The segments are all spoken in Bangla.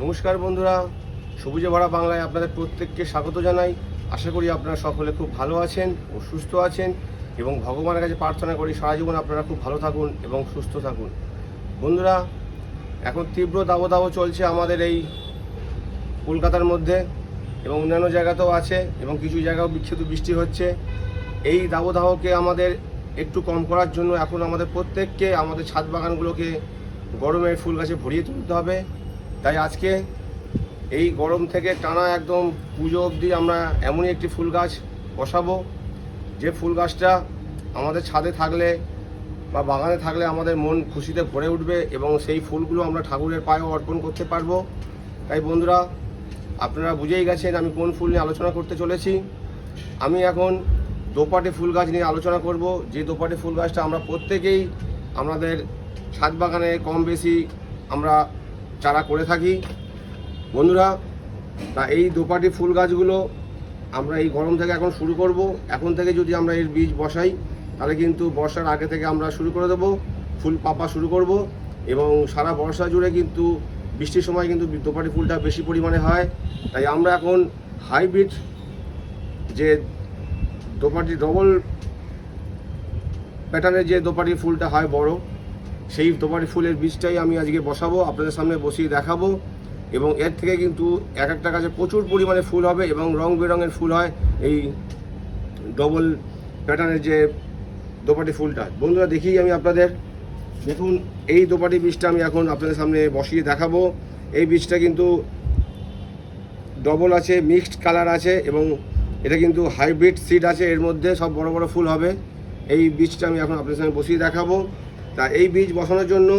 নমস্কার বন্ধুরা, সবুজে ভরা বাংলায় আপনাদের প্রত্যেককে স্বাগত জানাই। আশা করি আপনারা সকলে খুব ভালো আছেন ও সুস্থ আছেন এবং ভগবানের কাছে প্রার্থনা করি সারা জীবন আপনারা খুব ভালো থাকুন এবং সুস্থ থাকুন। বন্ধুরা, এখন তীব্র দাবদাহ চলছে আমাদের এই কলকাতার মধ্যে এবং অন্যান্য জায়গাতেও আছে এবং কিছু জায়গাও বিক্ষিপ্ত বৃষ্টি হচ্ছে। এই দাবদাহকে আমাদের একটু কম করার জন্য এখন আমাদের প্রত্যেককে আমাদের ছাদ বাগানগুলোকে গরমের ফুল গাছে ভরিয়ে তুলতে হবে। তাই আজকে এই গরম থেকে টানা একদম পুজো অবধি আমরা এমনই একটি ফুল গাছ বসাবো, যে ফুল গাছটা আমাদের ছাদে থাকলে বা বাগানে থাকলে আমাদের মন খুশিতে ভরে উঠবে এবং সেই ফুলগুলো আমরা ঠাকুরের পায়েও অর্পণ করতে পারবো। তাই বন্ধুরা, আপনারা বুঝেই গেছেন আমি কোন ফুল নিয়ে আলোচনা করতে চলেছি। আমি এখন দোপাটি ফুল গাছ নিয়ে আলোচনা করব, যে দোপাটি ফুল গাছটা আমরা প্রত্যেকেই আমাদের ছাদ বাগানে কম বেশি আমরা চারা করে থাকি। বন্ধুরা, তা এই দোপাটি ফুল গাছগুলো আমরা এই গরম থেকে এখন শুরু করব। এখন থেকে যদি আমরা এর বীজ বসাই তাহলে কিন্তু বর্ষার আগে থেকে আমরা শুরু করে দেবো, ফুল পাপা শুরু করব এবং সারা বর্ষা জুড়ে কিন্তু বৃষ্টির সময় কিন্তু দোপাটি ফুলটা বেশি পরিমাণে হয়। তাই আমরা এখন হাইব্রিড যে দোপাটি ডবল প্যাটার্নের যে দোপাটি ফুলটা হয় বড়, সেই দোপাটি ফুলের বীজটাই আমি আজকে বসাবো, আপনাদের সামনে বসিয়ে দেখাবো। এবং এর থেকে কিন্তু এক একটা গাছে প্রচুর পরিমাণে ফুল হবে এবং রং বেরঙের ফুল হয় এই ডবল প্যাটার্নের যে দোপাটি ফুলটা। বন্ধুরা, দেখি আমি আপনাদের, দেখুন এই দোপাটি বীজটা আমি এখন আপনাদের সামনে বসিয়ে দেখাবো। এই বীজটা কিন্তু ডবল আছে, মিক্সড কালার আছে এবং এটা কিন্তু হাইব্রিড সিড আছে, এর মধ্যে সব বড় বড় ফুল হবে। এই বীজটা আমি এখন আপনাদের সামনে বসিয়ে দেখাবো। তা এই বীজ বসানোর জন্য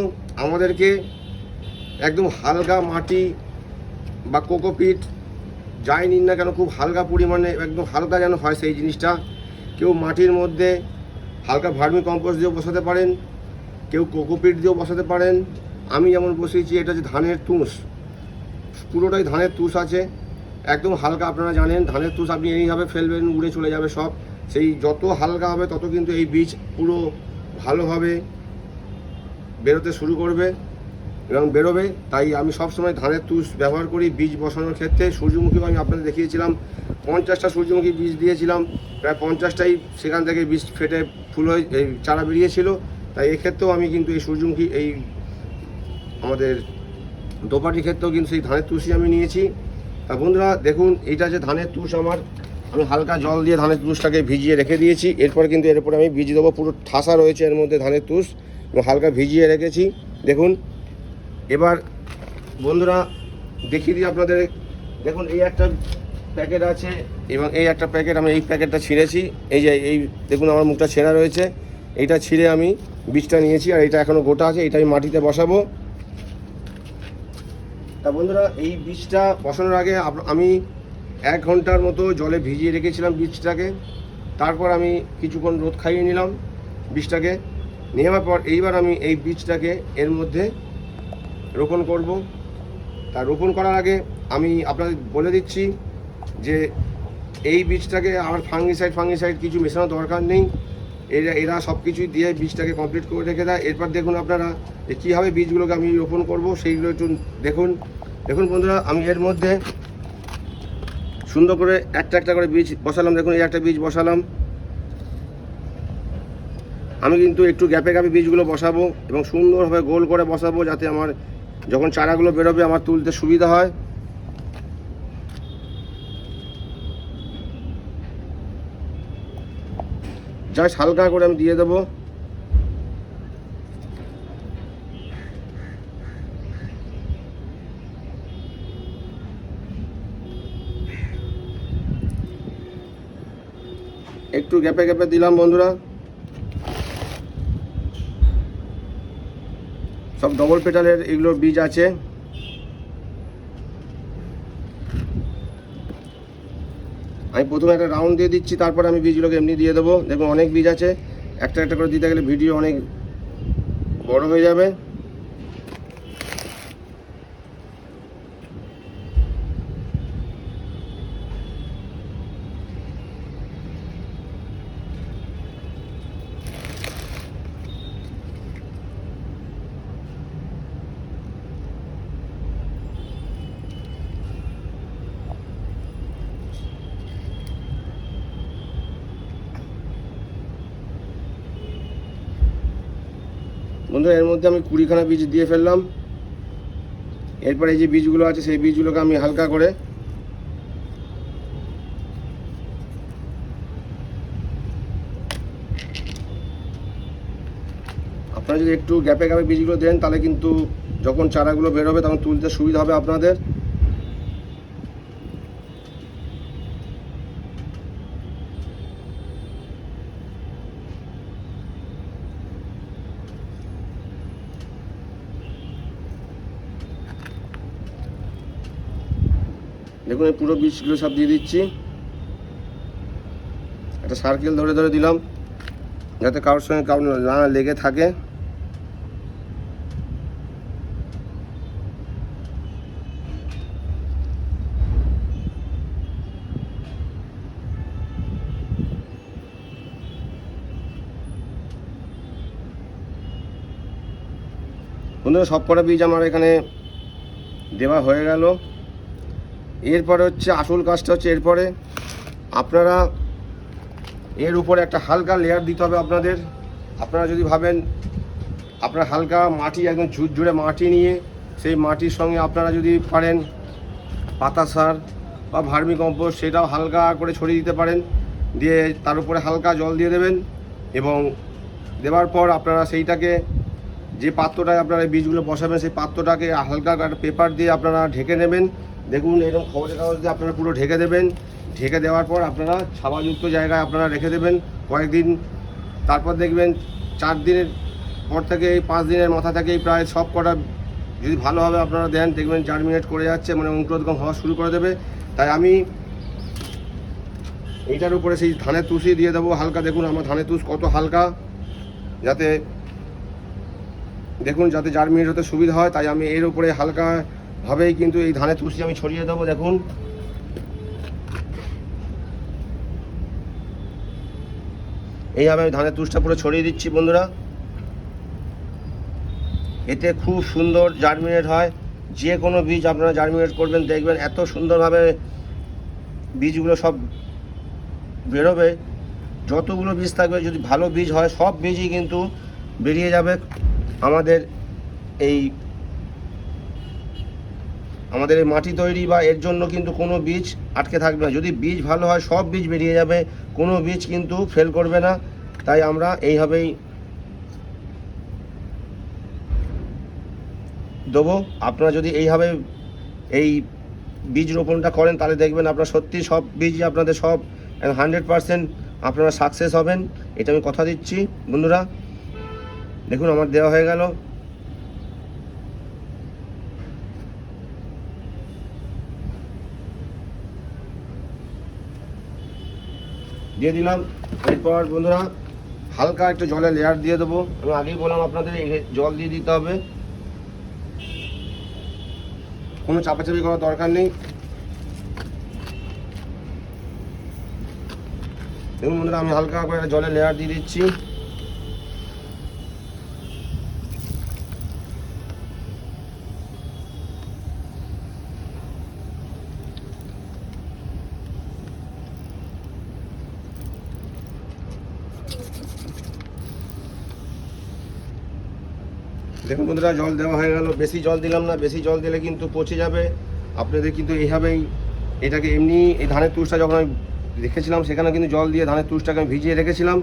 আমাদেরকে একদম হালকা মাটি বা কোকোপিট যাই নিন না কেন, খুব হালকা পরিমাণে একদম হালকা যেন হয় সেই জিনিসটা। কেউ মাটির মধ্যে হালকা ভার্মি কম্পোস্ট দিয়েও বসাতে পারেন, কেউ কোকোপিট দিয়েও বসাতে পারেন। আমি যেমন বসিয়েছি, এটা হচ্ছে ধানের তুষ, পুরোটাই ধানের তুষ আছে, একদম হালকা। আপনারা জানেন ধানের তুষ আপনি এইভাবে ফেলবেন, উড়ে চলে যাবে সব। সেই যত হালকা হবে তত কিন্তু এই বীজ পুরো ভালোভাবে বেরোতে শুরু করবে এবং বেরোবে। তাই আমি সবসময় ধানের তুষ ব্যবহার করি বীজ বসানোর ক্ষেত্রে। সূর্যমুখী আমি আপনাদের দেখিয়েছিলাম, 50টা সূর্যমুখী বীজ দিয়েছিলাম, প্রায় 50টাই সেখান থেকে বীজ ফেটে ফুল হয়ে এই চারা বেরিয়েছিল। তাই এক্ষেত্রেও আমি কিন্তু এই সূর্যমুখী এই আমাদের দোপাটির ক্ষেত্রেও কিন্তু সেই ধানের তুষই আমি নিয়েছি। তা বন্ধুরা দেখুন, এইটা যে ধানের তুষ আমি হালকা জল দিয়ে ধানের তুষটাকে ভিজিয়ে রেখে দিয়েছি। এরপরে কিন্তু এর উপরে আমি বীজ দেবো, পুরো ঠাসা রয়েছে এর মধ্যে ধানের তুষ এবং হালকা ভিজিয়ে রেখেছি। দেখুন এবার বন্ধুরা দেখিয়ে দিই আপনাদের। দেখুন এই একটা প্যাকেট আছে এবং এই একটা প্যাকেট, আমি এই প্যাকেটটা ছিঁড়েছি। এই যে এই দেখুন আমার মুখটা ছেঁড়া রয়েছে, এইটা ছিঁড়ে আমি বীজটা নিয়েছি আর এটা এখনও গোটা আছে, এটা আমি মাটিতে বসাবো। তা বন্ধুরা, এই বীজটা বসানোর আগে আমি 1 ঘন্টার মতো জলে ভিজিয়ে রেখেছিলাম বীজটাকে। তারপর আমি কিছুক্ষণ রোদ খাইয়ে নিলাম বীজটাকে। নেওয়ার পর এইবার আমি এই বীজটাকে এর মধ্যে রোপণ করব। তা রোপণ করার আগে আমি আপনাদের বলে দিচ্ছি যে এই বীজটাকে আমার ফাঙ্গিসাইড কিছু মেশানোর দরকার নেই। এরা সব কিছুই দিয়ে বীজটাকে কমপ্লিট করে রেখে দেয়। এরপর দেখুন আপনারা যে কীভাবে বীজগুলোকে আমি রোপণ করব সেইগুলো একটু দেখুন। দেখুন বন্ধুরা, আমি এর মধ্যে সুন্দর করে একটা একটা করে বীজ বসালাম। দেখুন এই একটা বীজ বসালাম। আমি কিন্তু একটু গ্যাপে গ্যাপে বীজগুলো বসাবো এবং সুন্দরভাবে গোল করে বসাবো, যাতে আমার যখন চারাগুলো বেরোবে আমার তুলতে সুবিধা হয়। জাস্ট হালকা করে আমি দিয়ে দেবো। একটু গ্যাপে গ্যাপে দিলাম বন্ধুরা। সব ডবল পেটালের এগুলো বীজ আছে। আমি প্রথমে একটা রাউন্ড দিয়ে দিচ্ছি, তারপর আমি বীজগুলোকে এমনি দিয়ে দেবো। দেখুন অনেক বীজ আছে, একটা একটা করে দিতে গেলে ভিডিও অনেক বড় হয়ে যাবে। বন্ধুরা এর মধ্যে আমি 20খানা বীজ দিয়ে ফেললাম। এরপর এই যে বীজগুলো আছে সেই বীজগুলোকে আমি হালকা করে আপনারা যদি একটু গ্যাপে গ্যাপে বীজগুলো দেন তাহলে কিন্তু যখন চারাগুলো বেরোবে তখন তুলতে সুবিধা হবে আপনাদের। দেখুন এই পুরো বীজগুলো সব দিয়ে দিচ্ছি। একটা সার্কেল ধরে ধরে দিলাম যাতে কারোর সঙ্গে কারোর না লেগে থাকে। বন্ধুরা সব কটা বীজ আমার এখানে দেওয়া হয়ে গেল। এরপরে হচ্ছে আসল কাজটা হচ্ছে এরপরে আপনারা এর উপরে একটা হালকা লেয়ার দিতে হবে আপনাদের। আপনারা যদি ভাবেন আপনারা হালকা মাটি একদম ঝুরঝুরে মাটি নিয়ে সেই মাটির সঙ্গে আপনারা যদি পারেন পাতা সার বা ভার্মি কম্পোস্ট সেটাও হালকা করে ছড়িয়ে দিতে পারেন, দিয়ে তার উপরে হালকা জল দিয়ে দেবেন এবং দেওয়ার পর আপনারা সেইটাকে যে পাত্রটায় আপনারা বীজগুলো বসাবেন সেই পাত্রটাকে হালকা একটা পেপার দিয়ে আপনারা ঢেকে নেবেন। দেখুন এরকম খবরের কাগজ দিয়ে আপনারা পুরো ঢেকে দেবেন। ঢেকে দেওয়ার পর আপনারা ছাওয়াযুক্ত জায়গায় আপনারা রেখে দেবেন কয়েকদিন। তারপর দেখবেন 4 দিনের পর থেকে 5 দিনের মাথা থেকেই প্রায় সব কটা যদি ভালোভাবে আপনারা দেন দেখবেন জার্মিনেট করে যাচ্ছে, মানে অঙ্কুরোদ্গম হওয়া শুরু করে দেবে। তাই আমি এইটার উপরে সেই ধানের তুষি দিয়ে দেবো হালকা। দেখুন আমার ধানের তুষ কত হালকা, যাতে দেখুন যাতে জার্মিনেট হতে সুবিধা হয়। তাই আমি এর উপরে হালকাভাবেই কিন্তু এই ধানের তুষি আমি ছড়িয়ে দেবো। দেখুন এইভাবে আমি ধানের তুষটা পুরো ছড়িয়ে দিচ্ছি বন্ধুরা। এতে খুব সুন্দর জার্মিনেট হয়। যে কোনো বীজ আপনারা জার্মিনেট করবেন দেখবেন এত সুন্দরভাবে বীজগুলো সব বেরোবে। যতগুলো বীজ থাকবে যদি ভালো বীজ হয় সব বীজই কিন্তু বেরিয়ে যাবে। আমাদের এই মাটি তৈরি বা এর জন্য কিন্তু কোনো বীজ আটকে থাকবে না। যদি বীজ ভালো হয় সব বীজ বেরিয়ে যাবে, কোনো বীজ কিন্তু ফেল করবে না। তাই আমরা এইভাবেই দেবো। আপনারা যদি এইভাবে এই বীজ রোপণটা করেন তাহলে দেখবেন আপনারা সত্যি সব বীজই আপনাদের সব 100% আপনারা সাকসেস হবেন, এটা আমি কথা দিচ্ছি বন্ধুরা। দেখুন আমার দেওয়া হয়ে গেল। দিয়ে দিলাম। এরপর বন্ধুরা হালকা একটু জলের লেয়ার দিয়ে দেবো। আমি আগেই বললাম আপনাদের জল দিয়ে দিতে হবে, কোনো চাপাচাপি করার দরকার নেই। দেখুন বন্ধুরা আমি হালকা করে একটা জলের লেয়ার দিয়ে দিচ্ছি। দেখুন বন্ধুরা জল দেওয়া হয়ে গেল। বেশি জল দিলাম না, বেশি জল দিলে কিন্তু পচে যাবে। আপনাদের কিন্তু এইভাবেই এটাকে এমনি এই ধানের তুষটা যখন আমি রেখেছিলাম সেখানে কিন্তু জল দিয়ে ধানের তুষটাকে আমি ভিজিয়ে রেখেছিলাম,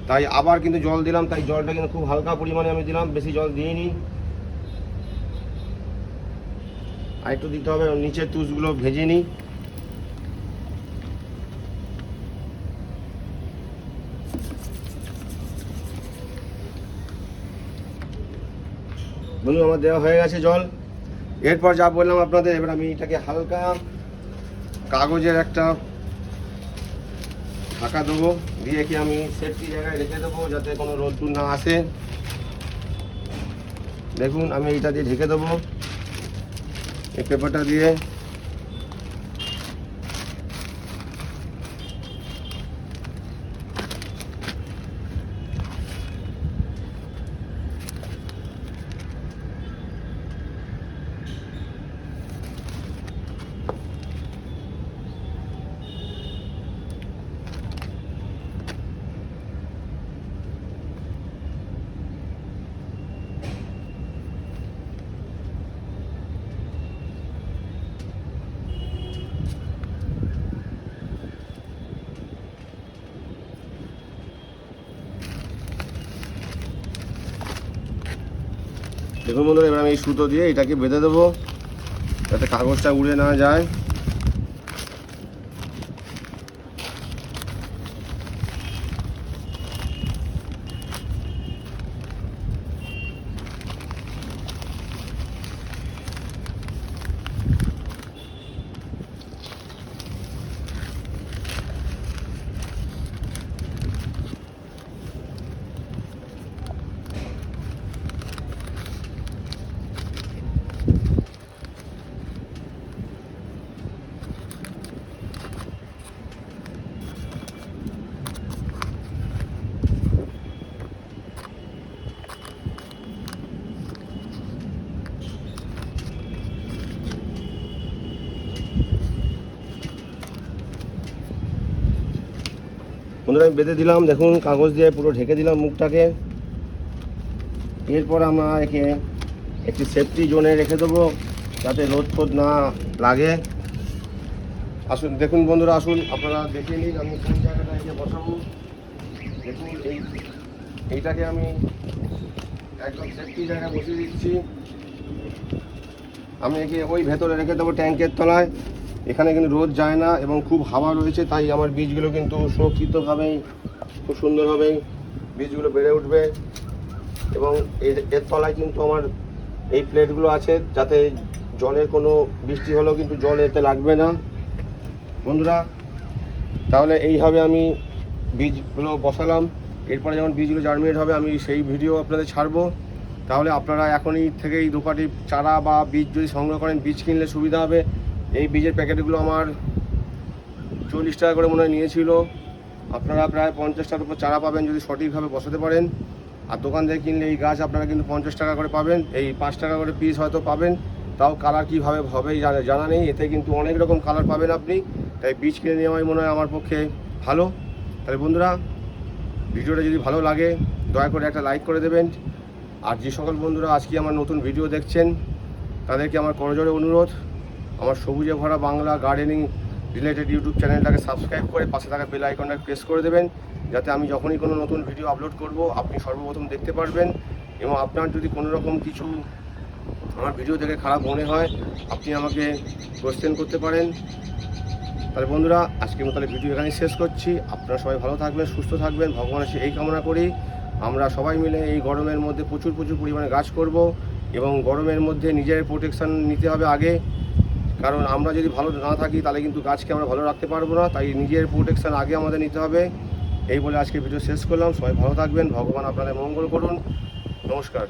তাই আবার কিন্তু জল দিলাম। তাই জলটা কিন্তু খুব হালকা পরিমাণে আমি দিলাম, বেশি জল দিইনি। আর একটু দিতে হবে, নিচের তুষগুলো ভেজে নিই। বন্ধু আমার দেওয়া হয়ে গেছে জল। এরপর যা বললাম আপনাদের, এবার আমি এটাকে হালকা কাগজের একটা ঢাকা দেবো, দিয়ে কি আমি সেফটি জায়গায় রেখে দেবো যাতে কোনো রোদ্দুর না আসে। দেখুন আমি এইটা দিয়ে ঢেকে দেবো এই পেপারটা দিয়ে। দেখুন বন্ধুরা, এবার আমি এই সুতো দিয়ে এটাকে বেঁধে দেবো যাতে কাগজটা উড়ে না যায়। বন্ধুরা আমি বেঁধে দিলাম, দেখুন কাগজ দিয়ে পুরো ঢেকে দিলাম মুখটাকে। এরপর আমরা একে একটি সেফটি জোনে রেখে দেবো যাতে রোদ ফোদ না লাগে। আসুন দেখুন বন্ধুরা, আসুন আপনারা দেখে নিন আমি কোন জায়গাটা এসে বসাবো। দেখুন এইটাকে আমি একদম সেফটি জায়গায় বসিয়ে দিচ্ছি। আমি একে ওই ভেতরে রেখে দেবো ট্যাঙ্কের তলায়। এখানে কিন্তু রোদ যায় না এবং খুব হাওয়া রয়েছে, তাই আমার বীজগুলো কিন্তু সুরক্ষিতভাবেই খুব সুন্দরভাবেই বীজগুলো বেড়ে উঠবে। এবং এর তলায় কিন্তু আমার এই প্লেটগুলো আছে যাতে জলের কোনো বৃষ্টি হলেও কিন্তু জল এতে লাগবে না বন্ধুরা। তাহলে এইভাবে আমি বীজগুলো বসালাম। এরপরে যখন বীজগুলো জার্মিনেট হবে আমি সেই ভিডিও আপনাদের ছাড়বো। তাহলে আপনারা এখনই থেকেই দোপাটি চারা বা বীজ যদি সংগ্রহ করেন, বীজ কিনলে সুবিধা হবে। এই বীজের প্যাকেটগুলো আমার 40 টাকা করে মনে হয় নিয়েছিল। আপনারা প্রায় 50 টাকার উপর চারা পাবেন যদি সঠিকভাবে বসাতে পারেন। আর দোকান থেকে কিনলে এই গাছ আপনারা কিন্তু 50 টাকা করে পাবেন, এই 5 টাকা করে পিস হয়তো পাবেন। তাও কালার কীভাবে হবে জানা নেই, এতে কিন্তু অনেক রকম কালার পাবেন আপনি। তাই বীজ কিনে নেওয়াই মনে হয় আমার পক্ষে ভালো। তাহলে বন্ধুরা, ভিডিওটা যদি ভালো লাগে দয়া করে একটা লাইক করে দেবেন। আর যে সকল বন্ধুরা আজকে আমার নতুন ভিডিও দেখছেন তাদেরকে আমার করজোড়ে অনুরোধ, আমার সবুজে ভরা বাংলা গার্ডেনিং রিলেটেড ইউটিউব চ্যানেলটাকে সাবস্ক্রাইব করে পাশে থাকা বেল আইকনটা প্রেস করে দেবেন, যাতে আমি যখনই কোনো নতুন ভিডিও আপলোড করব আপনি সর্বপ্রথম দেখতে পারবেন। এবং আপনার যদি কোনো রকম কিছু আমার ভিডিও দেখে খারাপ মনে হয় আপনি আমাকে কোয়েশ্চেন করতে পারেন। তাহলে বন্ধুরা, আজকের মতো ভিডিও এখানেই শেষ করছি। আপনারা সবাই ভালো থাকবেন, সুস্থ থাকবেন, ভগবানের এই কামনা করি। আমরা সবাই মিলে এই গরমের মধ্যে প্রচুর পরিমাণে গাছ করব এবং গরমের মধ্যে নিজের প্রোটেকশান নিতে হবে আগে। কারণ আমরা যদি ভালো না থাকি তাহলে কিন্তু গাছকে আমরা ভালো রাখতে পারবো না। তাই নিজের প্রোটেকশান আগে আমাদের নিতে হবে। এই বলে আজকে ভিডিও শেষ করলাম। সবাই ভালো থাকবেন, ভগবান আপনাদের মঙ্গল করুন। নমস্কার।